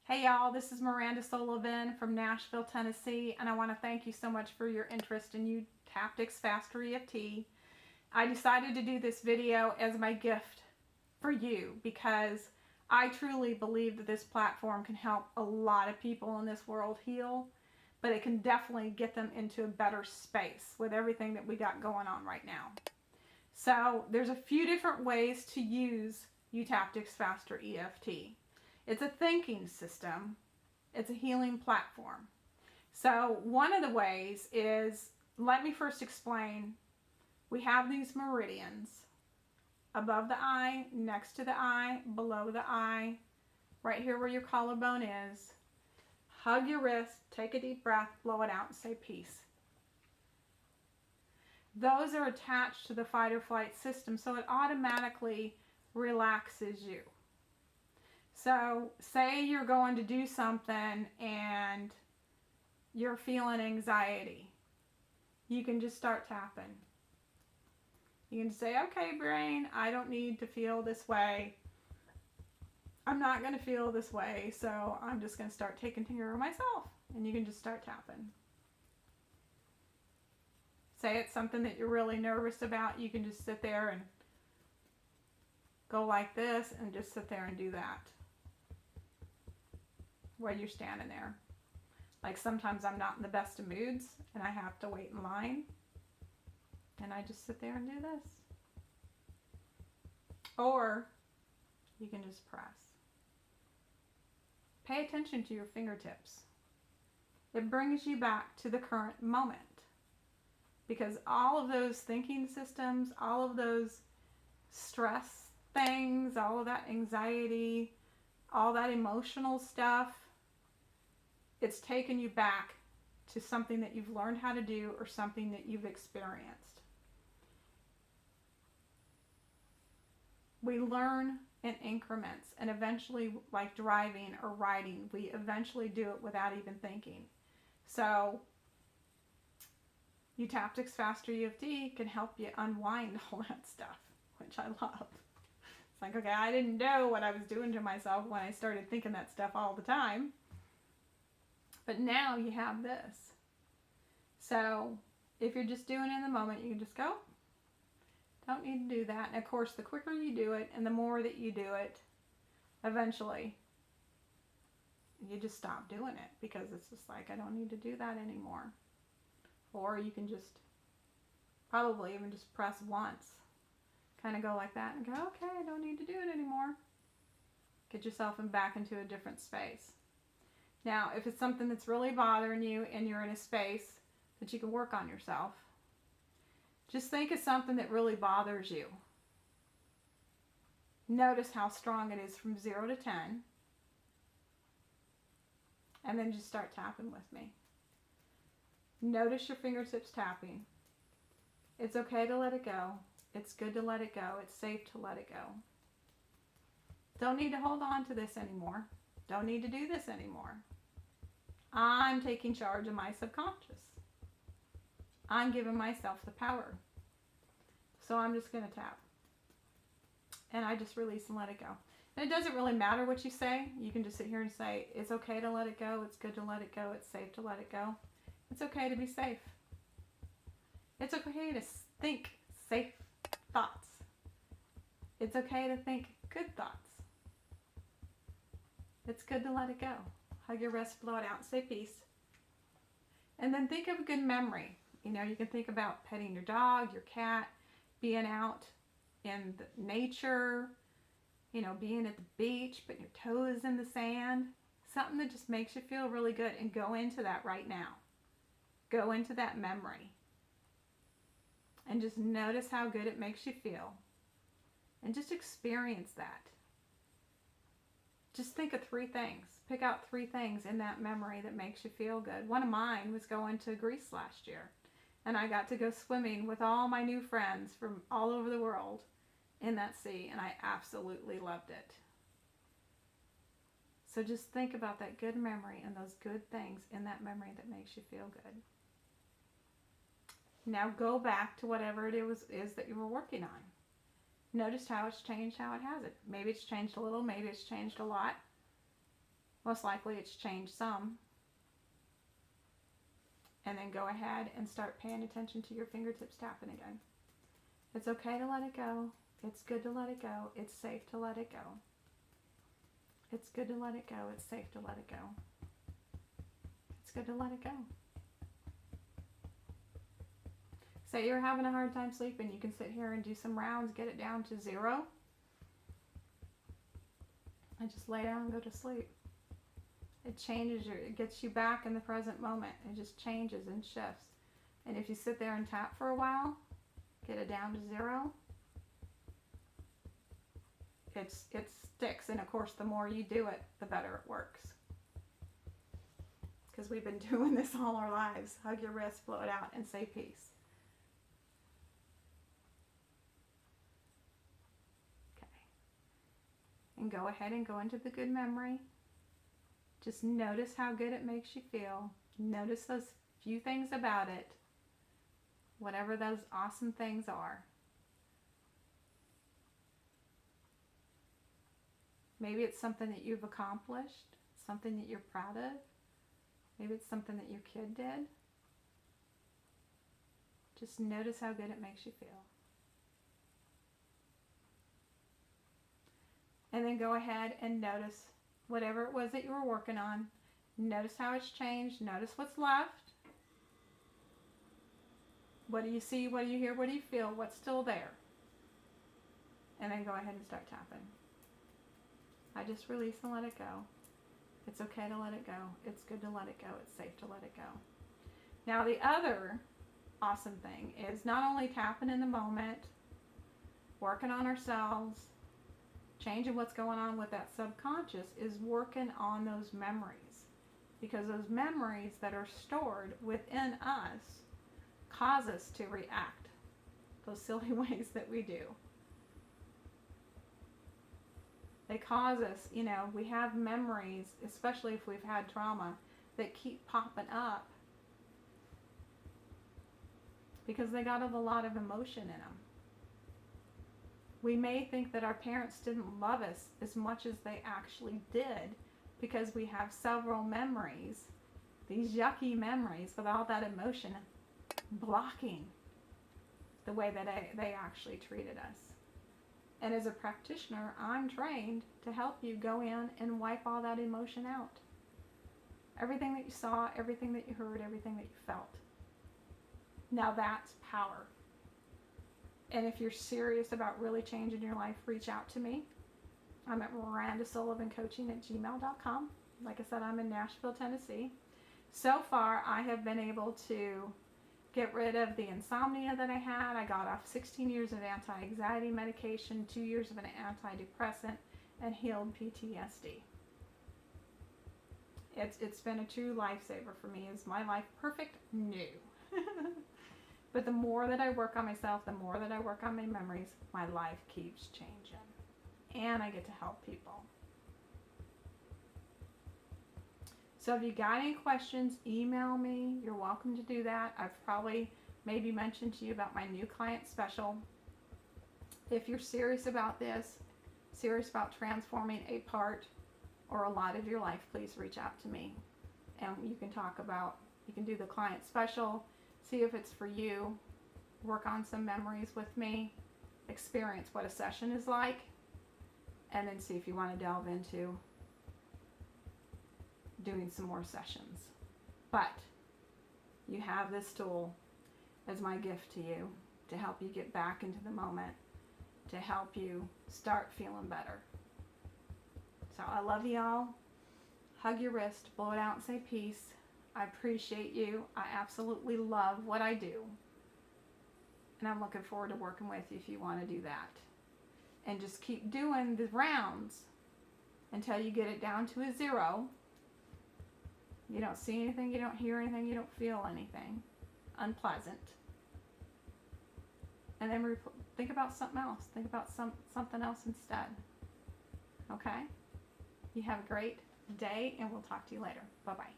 Hey y'all, this is Miranda Sullivan from Nashville, Tennessee, and I want to thank you so much for your interest in eutaptics FasterEFT. I decided to do this video as my gift for you because I truly believe that this platform can help a lot of people in this world heal, but it can definitely get them into a better space with everything that we got going on right now. So there's a few different ways to use eutaptics FasterEFT. It's a thinking system. It's a healing platform. So one of the ways is, let me first explain, we have these meridians above the eye, next to the eye, below the eye, right here where your collarbone is. Hug your wrist, take a deep breath, blow it out, and say peace. Those are attached to the fight or flight system, so it automatically relaxes you. So say you're going to do something and you're feeling anxiety. You can just start tapping. You can say, okay, brain, I don't need to feel this way. I'm not going to feel this way, so I'm just going to start taking care of myself. And you can just start tapping. Say it's something that you're really nervous about. You can just sit there and go like this and just sit there and do that while you're standing there. Like sometimes I'm not in the best of moods and I have to wait in line, and I just sit there and do this. Or you can just press. Pay attention to your fingertips. It brings you back to the current moment, because all of those thinking systems, all of those stress things, all of that anxiety, all that emotional stuff, it's taken you back to something that you've learned how to do or something that you've experienced. We learn in increments, and eventually, like driving or riding, we eventually do it without even thinking. So eutaptics FasterEFT can help you unwind all that stuff, which I love. It's like, okay, I didn't know what I was doing to myself when I started thinking that stuff all the time. But now you have this. So if you're just doing it in the moment, you can just go. Don't need to do that. And of course, the quicker you do it and the more that you do it, eventually you just stop doing it, because it's just like, I don't need to do that anymore. Or you can just probably even just press once. Kind of go like that and go, okay, I don't need to do it anymore. Get yourself back into a different space. Now, if it's something that's really bothering you and you're in a space that you can work on yourself, just think of something that really bothers you. Notice how strong it is from 0 to 10. And then just start tapping with me. Notice your fingertips tapping. It's okay to let it go. It's good to let it go. It's safe to let it go. Don't need to hold on to this anymore. Don't need to do this anymore. I'm taking charge of my subconscious. I'm giving myself the power. So I'm just going to tap. And I just release and let it go. And it doesn't really matter what you say. You can just sit here and say, it's okay to let it go. It's good to let it go. It's safe to let it go. It's okay to be safe. It's okay to think safe thoughts. It's okay to think good thoughts. It's good to let it go. Hug your wrist, blow it out, say peace. And then think of a good memory. You know, you can think about petting your dog, your cat, being out in the nature, you know, being at the beach, putting your toes in the sand. Something that just makes you feel really good, and go into that right now. Go into that memory. And just notice how good it makes you feel. And just experience that. Just think of 3 things. Pick out 3 things in that memory that makes you feel good. One of mine was going to Greece last year. And I got to go swimming with all my new friends from all over the world in that sea. And I absolutely loved it. So just think about that good memory and those good things in that memory that makes you feel good. Now go back to whatever it is that you were working on. Notice how it's changed, how it hasn't. Maybe it's changed a little, maybe it's changed a lot. Most likely it's changed some. And then go ahead and start paying attention to your fingertips tapping again. It's okay to let it go. It's good to let it go. It's safe to let it go. It's good to let it go. It's safe to let it go. It's good to let it go. Say you're having a hard time sleeping, you can sit here and do some rounds, get it down to 0, and just lay down and go to sleep. It changes it gets you back in the present moment. It just changes and shifts. And if you sit there and tap for a while, get it down to 0, it sticks. And of course, the more you do it, the better it works. Because we've been doing this all our lives. Hug your wrist, blow it out, and say peace. Okay. And go ahead and go into the good memory. Just notice how good it makes you feel. Notice those few things about it, whatever those awesome things are. Maybe it's something that you've accomplished, something that you're proud of. Maybe it's something that your kid did. Just notice how good it makes you feel. And then go ahead and notice whatever it was that you were working on. Notice how it's changed. Notice what's left. What do you see? What do you hear? What do you feel? What's still there? And then go ahead and start tapping. I just release and let it go. It's okay to let it go. It's good to let it go. It's safe to let it go. Now the other awesome thing is not only tapping in the moment, working on ourselves, changing what's going on with that subconscious, is working on those memories. Because those memories that are stored within us cause us to react those silly ways that we do. They cause us, we have memories, especially if we've had trauma, that keep popping up because they got a lot of emotion in them. We may think that our parents didn't love us as much as they actually did because we have several memories, these yucky memories with all that emotion blocking the way that they actually treated us. And as a practitioner, I'm trained to help you go in and wipe all that emotion out. Everything that you saw, everything that you heard, everything that you felt. Now that's power. And if you're serious about really changing your life, reach out to me. I'm at mirandasullivancoaching@gmail.com. Like I said, I'm in Nashville, Tennessee. So far, I have been able to get rid of the insomnia that I had. I got off 16 years of anti-anxiety medication, 2 years of an antidepressant, and healed PTSD. It's been a true lifesaver for me. Is my life perfect? No. But the more that I work on myself, the more that I work on my memories, my life keeps changing. And I get to help people. So if you got any questions, email me. You're welcome to do that. I've probably maybe mentioned to you about my new client special. If you're serious about this, serious about transforming a part or a lot of your life, please reach out to me. And you can do the client special, see if it's for you, work on some memories with me, experience what a session is like, and then see if you want to delve into doing some more sessions. But you have this tool as my gift to you to help you get back into the moment, to help you start feeling better. So I love y'all. Hug your wrist, blow it out and say peace. I appreciate you. I absolutely love what I do. And I'm looking forward to working with you if you want to do that. And just keep doing the rounds until you get it down to a 0. You don't see anything, you don't hear anything, you don't feel anything unpleasant. And then think about something else. Think about something else instead. Okay? You have a great day, and we'll talk to you later. Bye-bye.